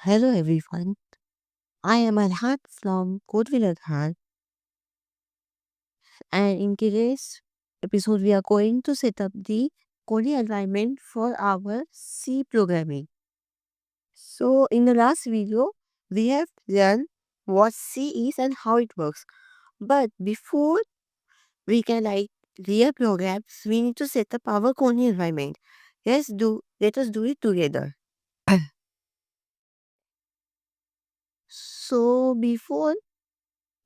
Hello everyone, I am Arhan from Code with Arhan, and in today's episode we are going to set up the coding environment for our C programming. So in the last video we have learned what C is and how it works. But before we can write real programs, we need to set up our coding environment. Let us do it together. So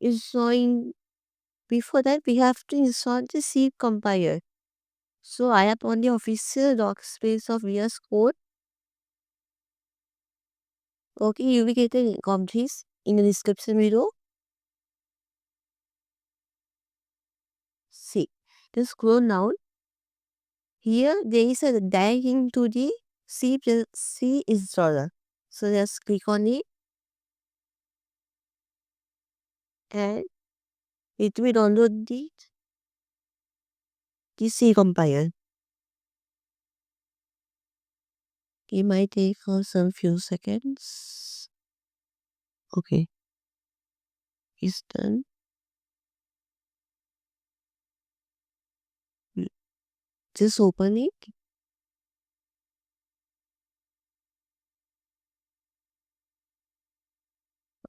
installing before that, we have to install the C compiler. So I have on the official dockspace of vscode. Okay, you will get the commentaries in the description below. See, just scroll down. Here there is a dive into the C installer. So just click on it and it will download the C compiler. It might take some few seconds. Okay, it's done. Just open it.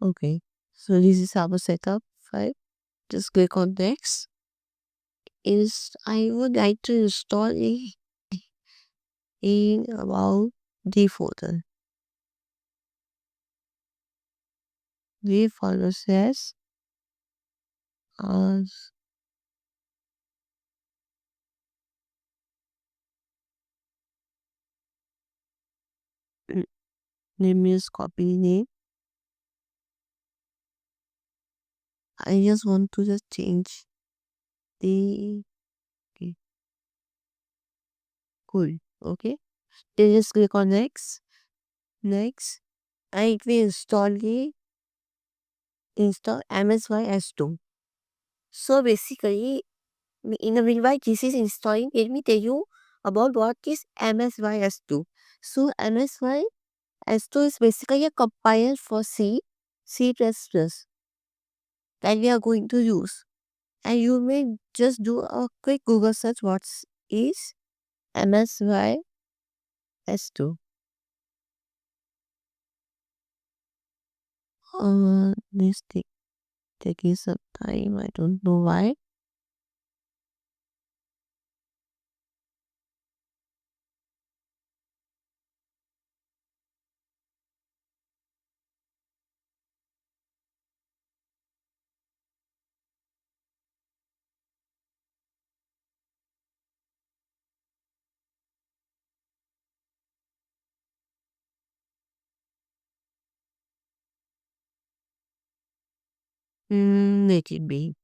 Okay, so this is our setup file. Just click on next. I would like to install it in about the folder. The folder says as name is copy name. I just want to just change the okay, cool. Okay. Then just click on next. And it will install MSYS2. So basically in the meanwhile this is installing, let me tell you about what is MSYS2. So MSYS2 is basically a compiler for C++ that we are going to use. And you may just do a quick Google search what is MSYS2. This taking some time. I don't know why. Let it be.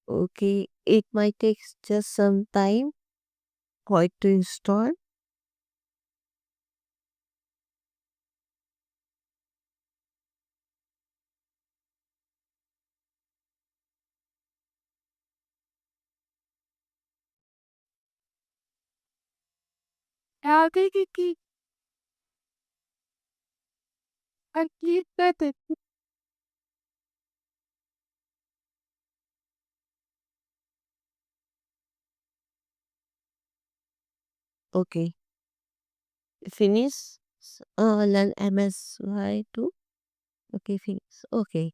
Okay, it might take just some time for it to install. Okay, okay, finish. Learn MSY2. Okay, finish. Okay.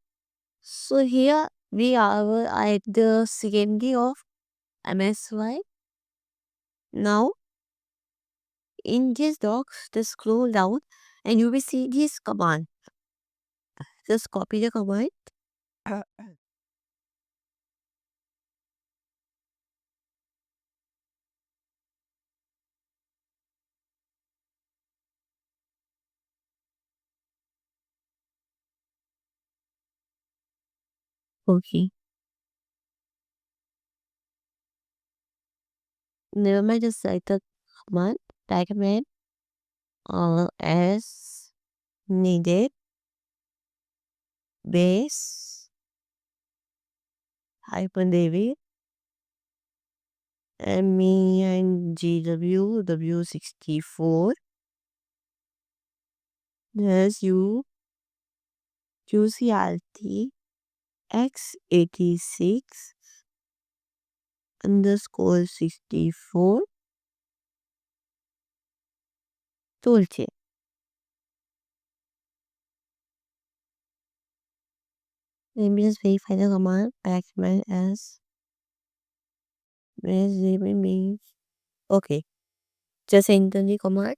So here we are at the CMD of MSY. Now in this docs, just scroll down and you will see this command. Just copy the command. Okay. Never mind, just write the command. Document as needed base hyphen David MinGW W64. There's UCRT X86 underscore 64 toolchain. Let me just verify the command backman as means. Okay, just enter the command.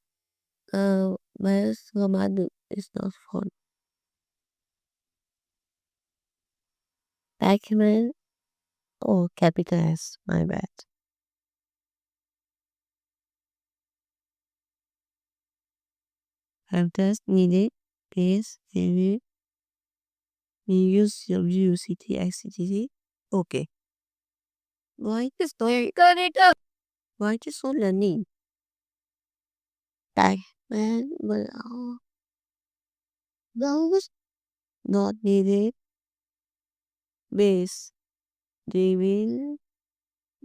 My command is not found. Backman. Oh, capital S. My bad. I've just needed paste maybe we use WCT XCTC. Okay. Why is so why is so learning? Backman. But that was not needed. Base. They will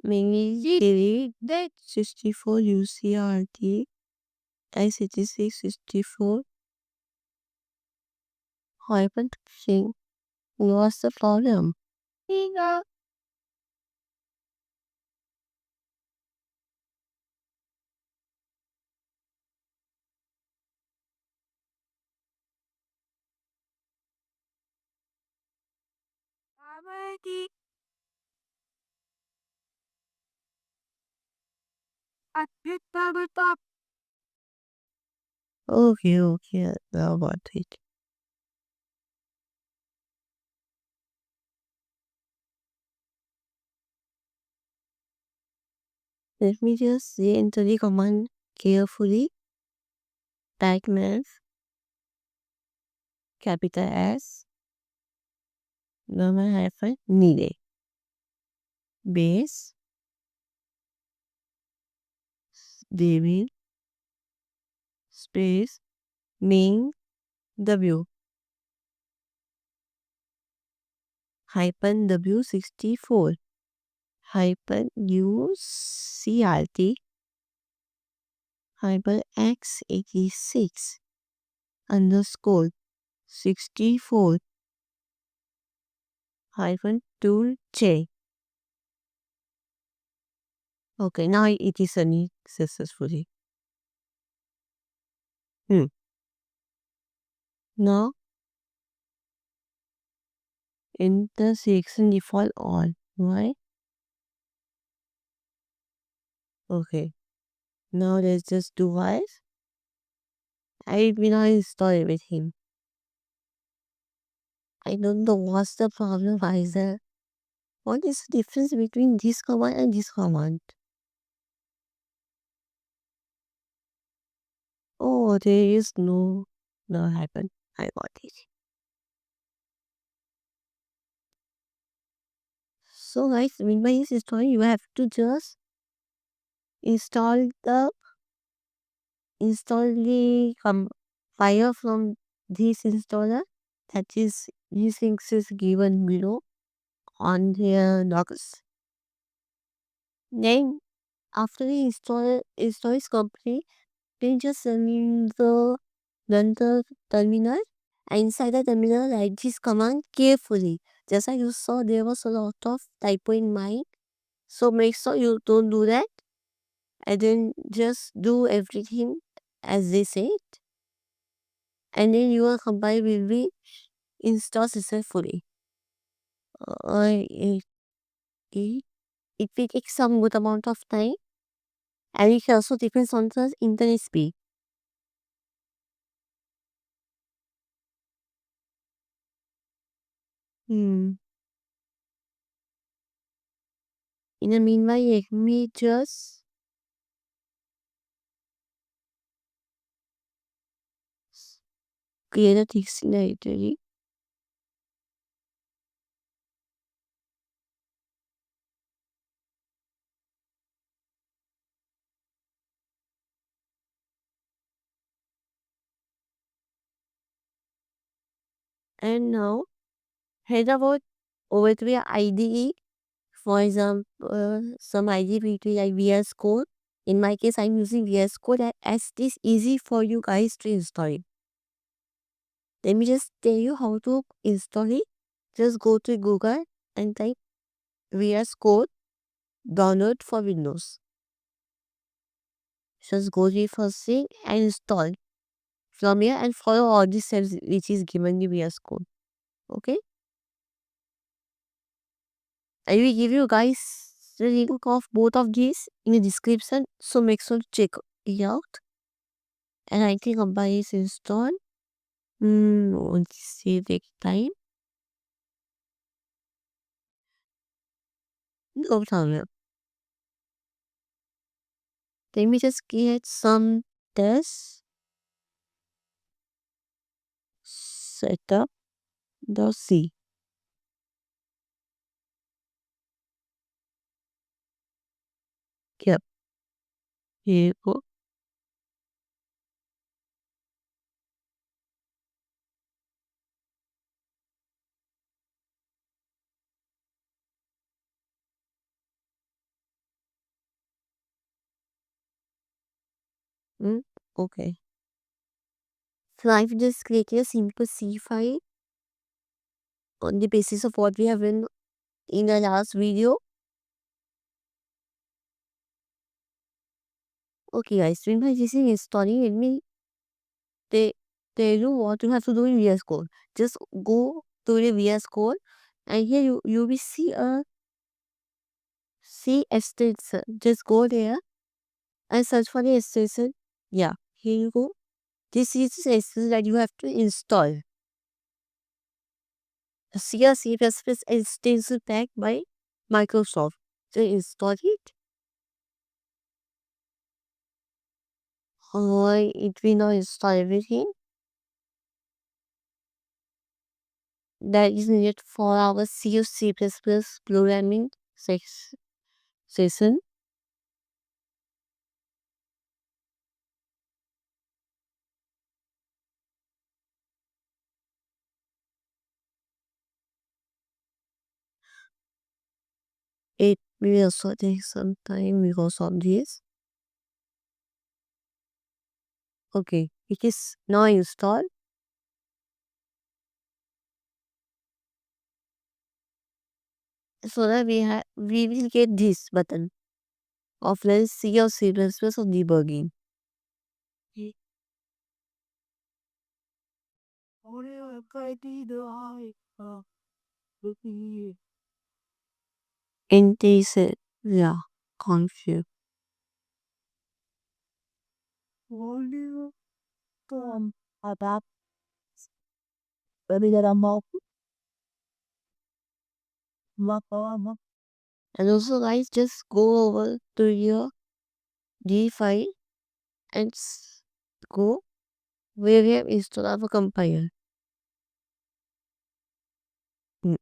mainly delete that 64 UCRT I66 64 hyphen thing. What's the problem? Okay, okay, now about it. Let me just say enter the command carefully. Backman, capital S, normal hyphen, needed. Base, David, space, main, W, hyphen W64, hyphen UCRT, hyphen X86, underscore 64, hyphen tool J. Okay, now it is running successfully. Now enter section default on. Why? Okay. Now let's just do what? I will not install it with him. I don't know what's the problem, Pfizer. What is the difference between this command and this command? Oh, there is no happen. I got it. So guys, when by this install, you have to just install the file from this installer, that is these links is given below on the docs. Then after the install is complete, then just run the terminal, and inside the terminal write this command carefully. Just like you saw, there was a lot of typo in mine, so make sure you don't do that, and then just do everything as they said, and then your compile will be installed successfully. It, it, it will take some good amount of time, and it also depends on the internet speed. In the meanwhile, let me just create a text directory. And now head over to your IDE For example, some IDBT like VS Code. In my case, I'm using VS Code as it is easy for you guys to install it. Let me just tell you how to install it. Just go to Google and type VS Code download for Windows. Just go to the first thing and install from here and follow all the steps which is given in VS Code. Okay? I will give you guys the link of both of these in the description. So make sure to check it out. And I think Abba is installed. Let's see, take time. No problem. Let me just create some tests. Setup the C. Yep. Here you go. Okay. So I've just created a simple C file on the basis of what we have in the last video. Okay guys, so by this is installing, let me tell you what you have to do in VS Code. Just go to the VS Code and here you will see a C extension. Just go there and search for the extension. Yeah, here you go. This is the extension that you have to install. C++ extension pack by Microsoft. So install it. It will not install everything that is needed for our C programming session. It will also take some time because of this. Okay, it is now installed. So that we will get this button of let's C or C++ of debugging. And they said, yeah, confused. About and also guys just go over to your D file and go where we have installed our compiler. Mm,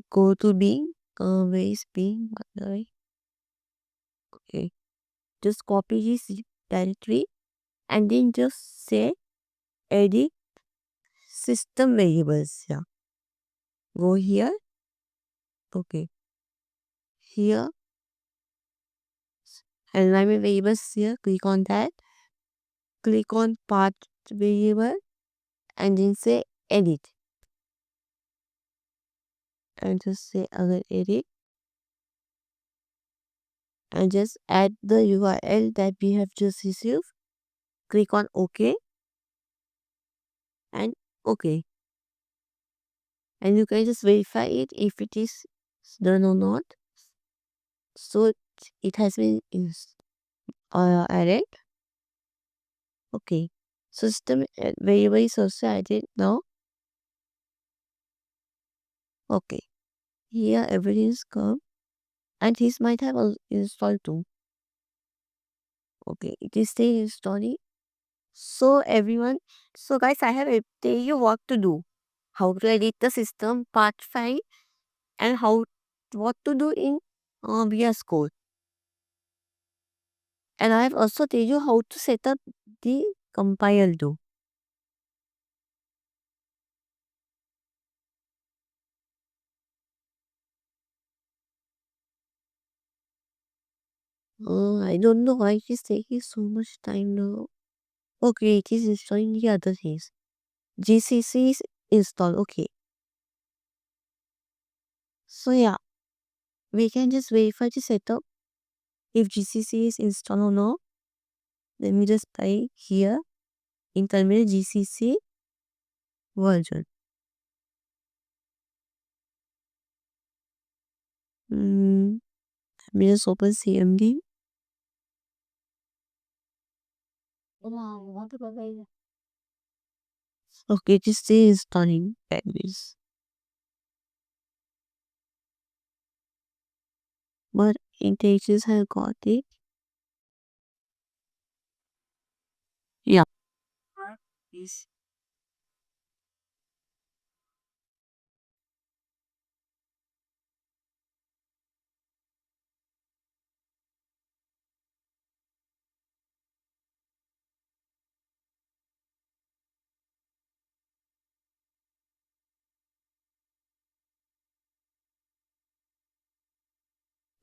Go to Bing. Where is Bing? Okay. Just copy this directory and then just say edit system variables. Yeah. Go here. Okay. Here. Environment variables here. Click on that. Click on path variable and then say edit. And just say other edit. And just add the URL that we have just received. Click on OK and OK. And you can just verify it if it is done or not. So it has been added. Okay. System variable is also added now. Okay. Here everything is come. And this might have installed too. Okay. It is still installing. So everyone, so guys, I have tell you what to do. How to edit the system part 5 and what to do in VS Code. And I have also tell you how to set up the compile too. I don't know why it is taking so much time now. Okay, it is installing the other things. GCC is installed. Okay. So yeah, we can just verify the setup if GCC is installed or not. Let me just type here in terminal GCC version. Let me just open CMD. Okay, it is still installing. That means. But integers have got it. Yeah. Yes.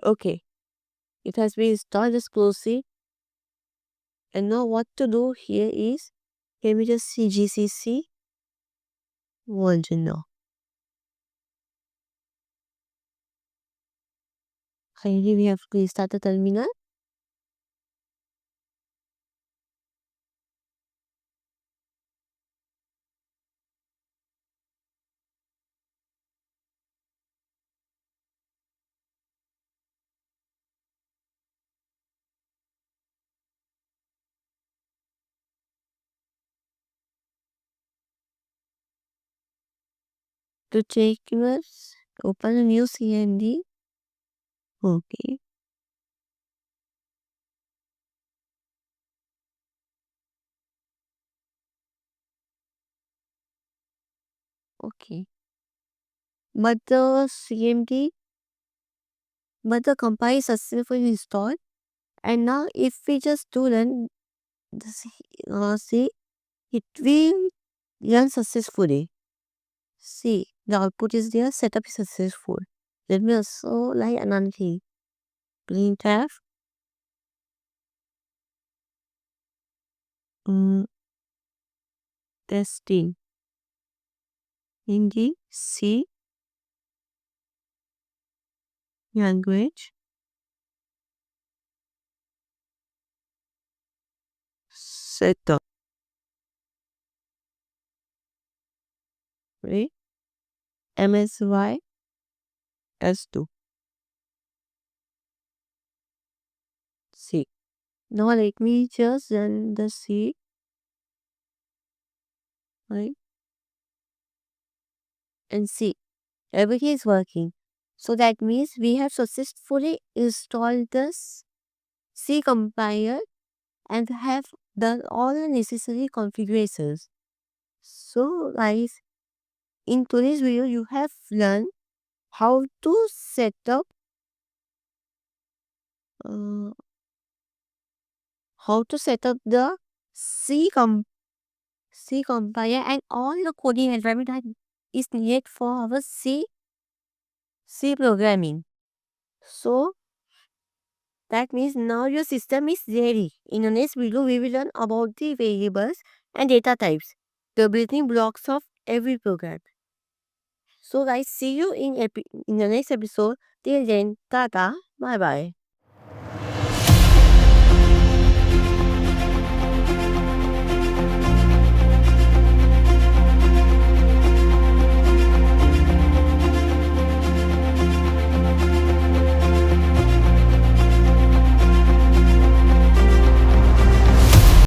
Okay. It has been installed. Just close it. And now what to do here is, can we just see GCC version now? Finally, we have to restart the terminal. To check yours, open a new CMD. Okay. Okay. But the CMD, but the compile is successfully installed. And now if we just do run the see, it will run successfully. See, the output is there, setup is successful. Let me also like another thing. Printf testing in the C language setup. Right? MSYS2. C. Now let me just run the C, right? And see, everything is working. So that means we have successfully installed this C compiler and have done all the necessary configurations. So guys, in today's video you have learned how to set up uh, the C compiler and all the coding environment that is needed for our C programming. So that means now your system is ready. In the next video, we will learn about the variables and data types, the building blocks of every program. So guys, see you in the next episode. Till then, tata, bye bye.